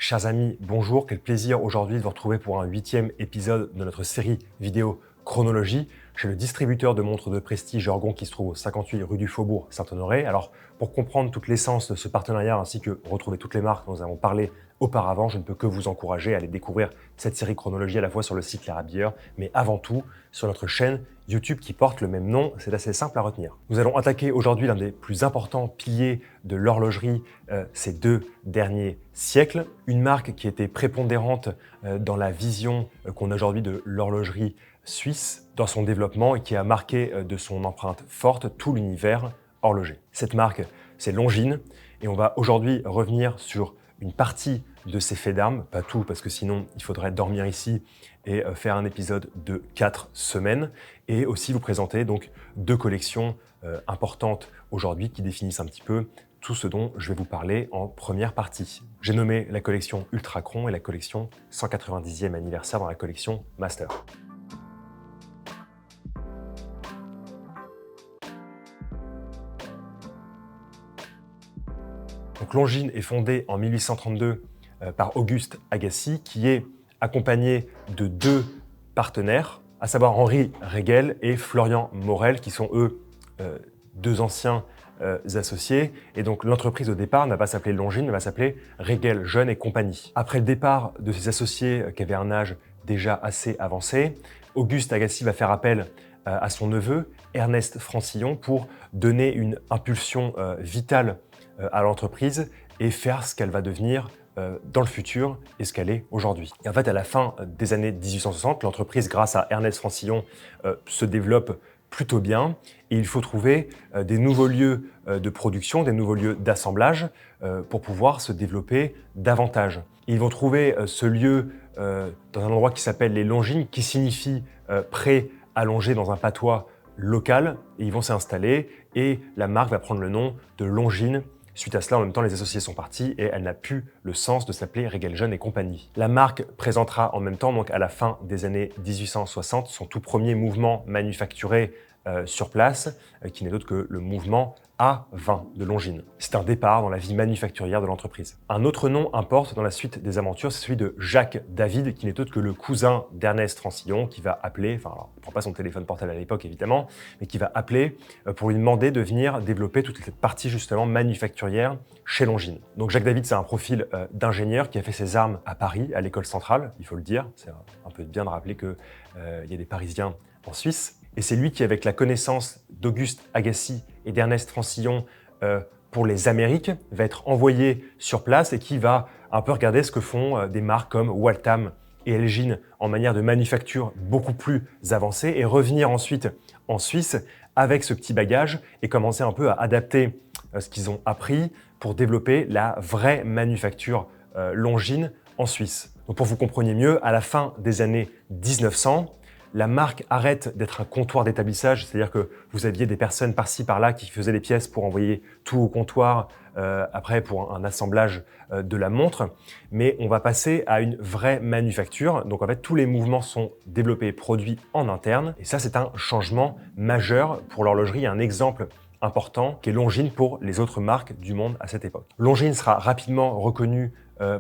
Chers amis, bonjour, quel plaisir aujourd'hui de vous retrouver pour un 8e épisode de notre série vidéo Chronologie chez le distributeur de montres de prestige Orgon qui se trouve au 58 rue du Faubourg Saint-Honoré. Alors, pour comprendre toute l'essence de ce partenariat ainsi que retrouver toutes les marques dont nous avons parlé auparavant, je ne peux que vous encourager à aller découvrir cette série Chronologie à la fois sur le site Les Rabilleurs, mais avant tout sur notre chaîne YouTube qui porte le même nom, c'est assez simple à retenir. Nous allons attaquer aujourd'hui l'un des plus importants piliers de l'horlogerie ces 2 derniers siècles, une marque qui était prépondérante dans la vision qu'on a aujourd'hui de l'horlogerie suisse dans son développement et qui a marqué de son empreinte forte tout l'univers horloger. Cette marque, c'est Longines et on va aujourd'hui revenir sur une partie de ses faits d'armes, pas tout parce que sinon il faudrait dormir ici et faire un épisode de 4 semaines et aussi vous présenter donc 2 collections importantes aujourd'hui qui définissent un petit peu tout ce dont je vais vous parler en première partie. J'ai nommé la collection Ultrachron et la collection 190e anniversaire dans la collection Master. Donc Longines est fondée en 1832 par Auguste Agassiz, qui est accompagné de 2 partenaires, à savoir Henri Regel et Florian Morel, qui sont eux 2 anciens associés. Et donc l'entreprise au départ ne va pas s'appeler Longines, mais va s'appeler Regel Jeunes et Compagnie. Après le départ de ces associés qui avaient un âge déjà assez avancé, Auguste Agassiz va faire appel à son neveu, Ernest Francillon, pour donner une impulsion vitale à l'entreprise et faire ce qu'elle va devenir dans le futur et ce qu'elle est aujourd'hui. Et en fait, à la fin des années 1860, l'entreprise, grâce à Ernest Francillon, se développe plutôt bien et il faut trouver des nouveaux lieux de production, des nouveaux lieux d'assemblage pour pouvoir se développer davantage. Ils vont trouver ce lieu dans un endroit qui s'appelle les Longines, qui signifie pré allongé dans un patois local, et ils vont s'installer et la marque va prendre le nom de Longines. Suite à cela, en même temps, les associés sont partis et elle n'a plus le sens de s'appeler Regel Jeunes et Compagnie. La marque présentera en même temps, donc à la fin des années 1860, son tout premier mouvement manufacturé sur place, qui n'est autre que le mouvement A20 de Longines. C'est un départ dans la vie manufacturière de l'entreprise. Un autre nom importe dans la suite des aventures, c'est celui de Jacques David, qui n'est autre que le cousin d'Ernest Francillon, qui va appeler, enfin, alors, il ne prend pas son téléphone portable à l'époque évidemment, mais qui va appeler pour lui demander de venir développer toute cette partie justement manufacturière chez Longines. Donc Jacques David, c'est un profil d'ingénieur qui a fait ses armes à Paris, à l'école centrale, il faut le dire. C'est un peu bien de rappeler qu'il y a des Parisiens en Suisse. Et c'est lui qui, avec la connaissance d'Auguste Agassiz et d'Ernest Francillon pour les Amériques, va être envoyé sur place et qui va un peu regarder ce que font des marques comme Waltham et Elgin en manière de manufacture beaucoup plus avancée et revenir ensuite en Suisse avec ce petit bagage et commencer un peu à adapter ce qu'ils ont appris pour développer la vraie manufacture Longines en Suisse. Donc pour que vous compreniez mieux, à la fin des années 1900, la marque arrête d'être un comptoir d'établissage, c'est-à-dire que vous aviez des personnes par-ci par-là qui faisaient les pièces pour envoyer tout au comptoir, après pour un assemblage de la montre, mais on va passer à une vraie manufacture. Donc en fait, tous les mouvements sont développés, produits en interne, et ça c'est un changement majeur pour l'horlogerie, un exemple important qui est Longines pour les autres marques du monde à cette époque. Longines sera rapidement reconnu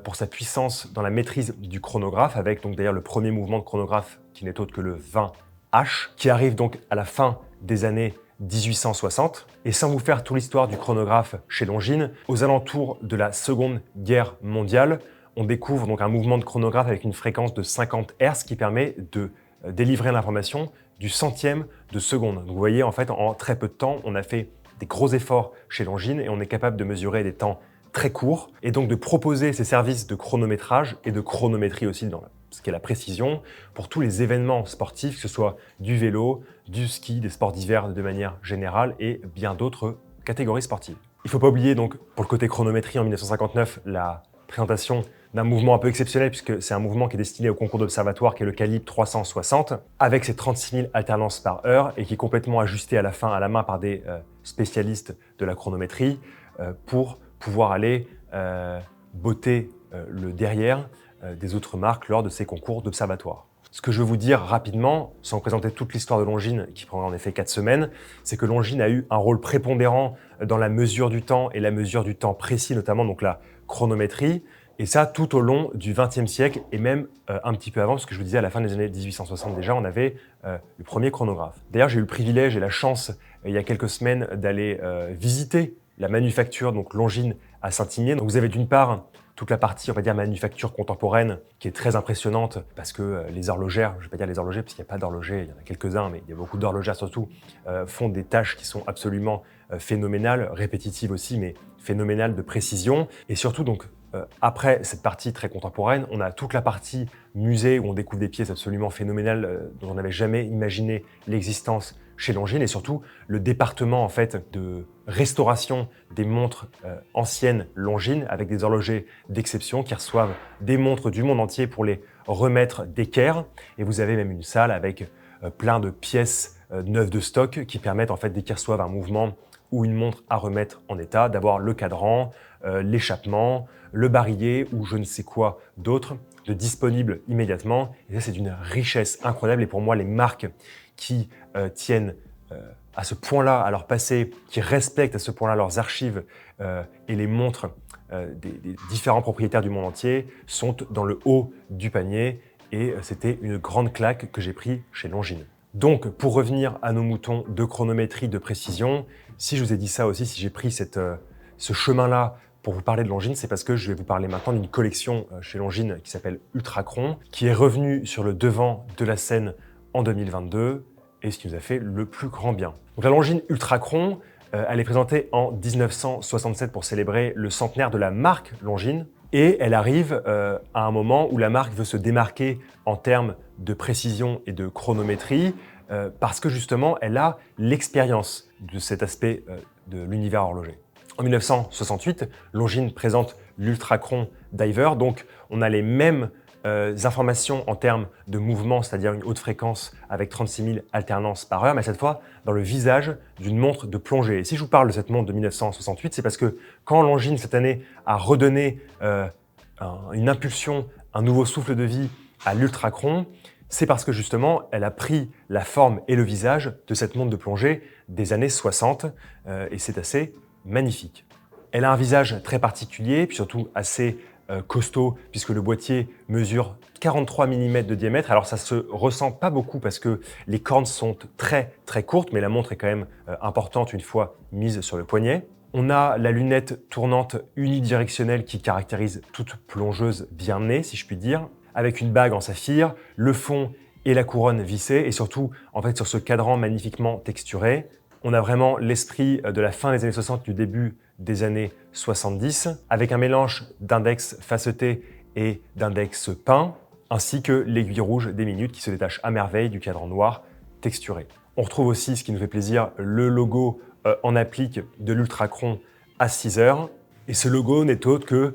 pour sa puissance dans la maîtrise du chronographe, avec donc d'ailleurs le premier mouvement de chronographe qui n'est autre que le 20H, qui arrive donc à la fin des années 1860. Et sans vous faire toute l'histoire du chronographe chez Longines, aux alentours de la Seconde Guerre mondiale, on découvre donc un mouvement de chronographe avec une fréquence de 50 Hz qui permet de délivrer l'information du centième de seconde. Donc vous voyez, en fait, en très peu de temps, on a fait des gros efforts chez Longines et on est capable de mesurer des temps très courts et donc de proposer ces services de chronométrage et de chronométrie aussi dans ce qui est la précision pour tous les événements sportifs, que ce soit du vélo, du ski, des sports d'hiver de manière générale et bien d'autres catégories sportives. Il ne faut pas oublier donc pour le côté chronométrie en 1959 la présentation d'un mouvement un peu exceptionnel puisque c'est un mouvement qui est destiné au concours d'observatoire qui est le calibre 360 avec ses 36 000 alternances par heure et qui est complètement ajusté à la fin à la main par des spécialistes de la chronométrie pour pouvoir aller botter le derrière des autres marques lors de ces concours d'observatoire. Ce que je veux vous dire rapidement, sans présenter toute l'histoire de Longines, qui prendra en effet 4 semaines, c'est que Longines a eu un rôle prépondérant dans la mesure du temps et la mesure du temps précis, notamment donc la chronométrie, Et ça, tout au long du XXe siècle et même un petit peu avant, parce que je vous disais, à la fin des années 1860 déjà, on avait le premier chronographe. D'ailleurs, j'ai eu le privilège et la chance, il y a quelques semaines, d'aller visiter la manufacture, donc Longines à Saint-Imier. Donc vous avez d'une part toute la partie, on va dire, manufacture contemporaine, qui est très impressionnante, parce que les horlogères, je ne vais pas dire les horlogers, parce qu'il n'y a pas d'horlogers, il y en a quelques-uns, mais il y a beaucoup d'horlogères surtout, font des tâches qui sont absolument phénoménales, répétitives aussi, mais phénoménales de précision. Et surtout, donc, après cette partie très contemporaine, on a toute la partie musée où on découvre des pièces absolument phénoménales dont on n'avait jamais imaginé l'existence chez Longines, et surtout le département en fait de restauration des montres anciennes Longines avec des horlogers d'exception qui reçoivent des montres du monde entier pour les remettre d'équerre. Et vous avez même une salle avec plein de pièces neuves de stock qui permettent en fait dès qu'ils reçoivent un mouvement ou une montre à remettre en état, d'avoir le cadran, l'échappement, le barillet ou je ne sais quoi d'autre de disponible immédiatement. Et ça, c'est d'une richesse incroyable. Et pour moi, les marques qui tiennent à ce point-là à leur passé, qui respectent à ce point-là leurs archives et les montres des différents propriétaires du monde entier sont dans le haut du panier. Et c'était une grande claque que j'ai pris chez Longines. Donc, pour revenir à nos moutons de chronométrie, de précision, si je vous ai dit ça aussi, si j'ai pris ce chemin-là pour vous parler de Longines, c'est parce que je vais vous parler maintenant d'une collection chez Longines qui s'appelle Ultrachron, qui est revenue sur le devant de la scène en 2022 et ce qui nous a fait le plus grand bien. Donc la Longines Ultrachron, elle est présentée en 1967 pour célébrer le centenaire de la marque Longines. Et elle arrive à un moment où la marque veut se démarquer en termes de précision et de chronométrie parce que justement, elle a l'expérience de cet aspect de l'univers horloger. En 1968, Longines présente l'Ultrachron Diver, donc on a les mêmes informations en termes de mouvement, c'est-à-dire une haute fréquence avec 36 000 alternances par heure, mais cette fois dans le visage d'une montre de plongée. Et si je vous parle de cette montre de 1968, c'est parce que quand Longines cette année a redonné une impulsion, un nouveau souffle de vie à l'Ultrachron, c'est parce que justement, elle a pris la forme et le visage de cette montre de plongée des années 60, et c'est assez magnifique. Elle a un visage très particulier, puis surtout assez costaud, puisque le boîtier mesure 43 mm de diamètre. Alors ça se ressent pas beaucoup parce que les cornes sont très très courtes, mais la montre est quand même importante une fois mise sur le poignet. On a la lunette tournante unidirectionnelle qui caractérise toute plongeuse bien née, si je puis dire, avec une bague en saphir, le fond et la couronne vissée, et surtout en fait sur ce cadran magnifiquement texturé. On a vraiment l'esprit de la fin des années 60, du début des années 70, avec un mélange d'index faceté et d'index peint, ainsi que l'aiguille rouge des minutes qui se détache à merveille du cadran noir texturé. On retrouve aussi, ce qui nous fait plaisir, le logo en applique de l'Ultrachron à 6 heures. Et ce logo n'est autre que,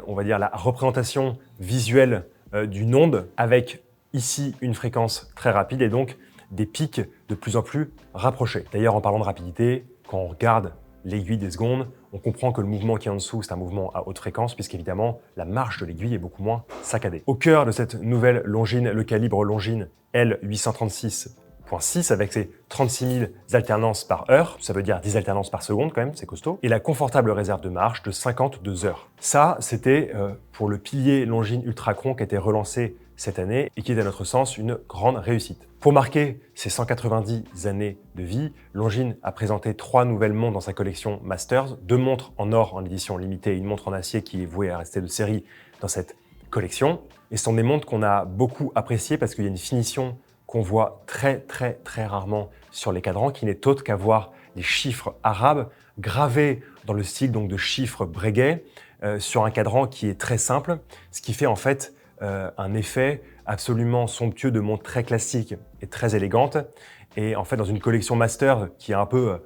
on va dire, la représentation visuelle d'une onde avec ici une fréquence très rapide et donc des pics de plus en plus rapprochés. D'ailleurs, en parlant de rapidité, quand on regarde l'aiguille des secondes, on comprend que le mouvement qui est en dessous, c'est un mouvement à haute fréquence, puisqu'évidemment, la marche de l'aiguille est beaucoup moins saccadée. Au cœur de cette nouvelle Longines, le calibre Longines L836.6 avec ses 36 000 alternances par heure, ça veut dire 10 alternances par seconde quand même, c'est costaud, et la confortable réserve de marche de 52 heures. Ça, c'était pour le pilier Longines Ultrachron qui a été relancé cette année et qui est à notre sens une grande réussite. Pour marquer ses 190 années de vie, Longines a présenté 3 nouvelles montres dans sa collection Masters, 2 montres en or en édition limitée et une montre en acier qui est vouée à rester de série dans cette collection. Et ce sont des montres qu'on a beaucoup appréciées parce qu'il y a une finition qu'on voit très rarement sur les cadrans, qui n'est autre qu'avoir des chiffres arabes gravés dans le style donc de chiffres Breguet sur un cadran qui est très simple, ce qui fait en fait un effet absolument somptueux de montre très classique et très élégante. Et en fait, dans une collection master qui est un peu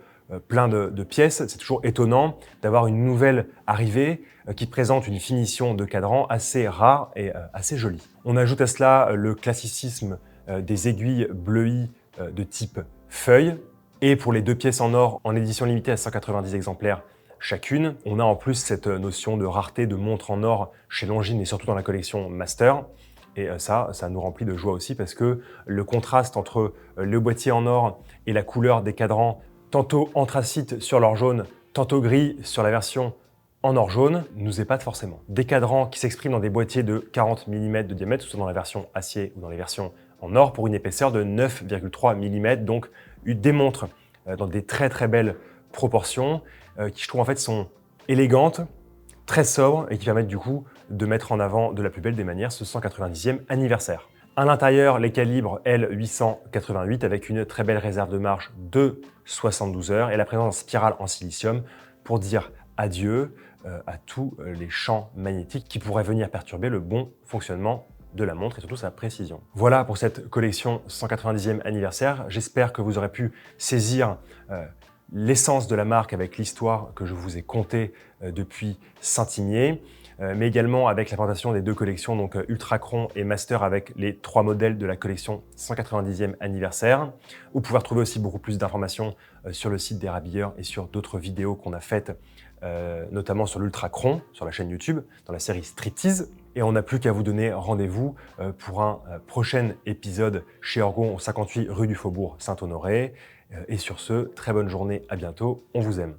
plein de pièces, c'est toujours étonnant d'avoir une nouvelle arrivée qui présente une finition de cadran assez rare et assez jolie. On ajoute à cela le classicisme des aiguilles bleuies de type feuille. Et pour les 2 pièces en or en édition limitée à 190 exemplaires chacune, on a en plus cette notion de rareté de montre en or chez Longines et surtout dans la collection Master. Et ça nous remplit de joie aussi parce que le contraste entre le boîtier en or et la couleur des cadrans, tantôt anthracite sur l'or jaune, tantôt gris sur la version en or jaune nous épate forcément. Des cadrans qui s'expriment dans des boîtiers de 40 mm de diamètre, soit dans la version acier ou dans les versions en or, pour une épaisseur de 9,3 mm, donc des montres dans des très belles proportions, qui je trouve en fait sont élégantes, très sobres et qui permettent du coup de mettre en avant de la plus belle des manières ce 190e anniversaire. À l'intérieur, les calibres L888 avec une très belle réserve de marche de 72 heures et la présence en spirale en silicium pour dire adieu à tous les champs magnétiques qui pourraient venir perturber le bon fonctionnement de la montre et surtout sa précision. Voilà pour cette collection 190e anniversaire. J'espère que vous aurez pu saisir l'essence de la marque avec l'histoire que je vous ai contée depuis Saint-Imier, mais également avec la présentation des deux collections, donc Ultrachron et Master, avec les 3 modèles de la collection 190e anniversaire. Vous pouvez retrouver aussi beaucoup plus d'informations sur le site des Rabilleurs et sur d'autres vidéos qu'on a faites, notamment sur l'Ultrachron, sur la chaîne YouTube, dans la série Striptease. Et on n'a plus qu'à vous donner rendez-vous pour un prochain épisode chez Orgon, au 58 rue du Faubourg Saint-Honoré. Et sur ce, très bonne journée, à bientôt, on vous aime.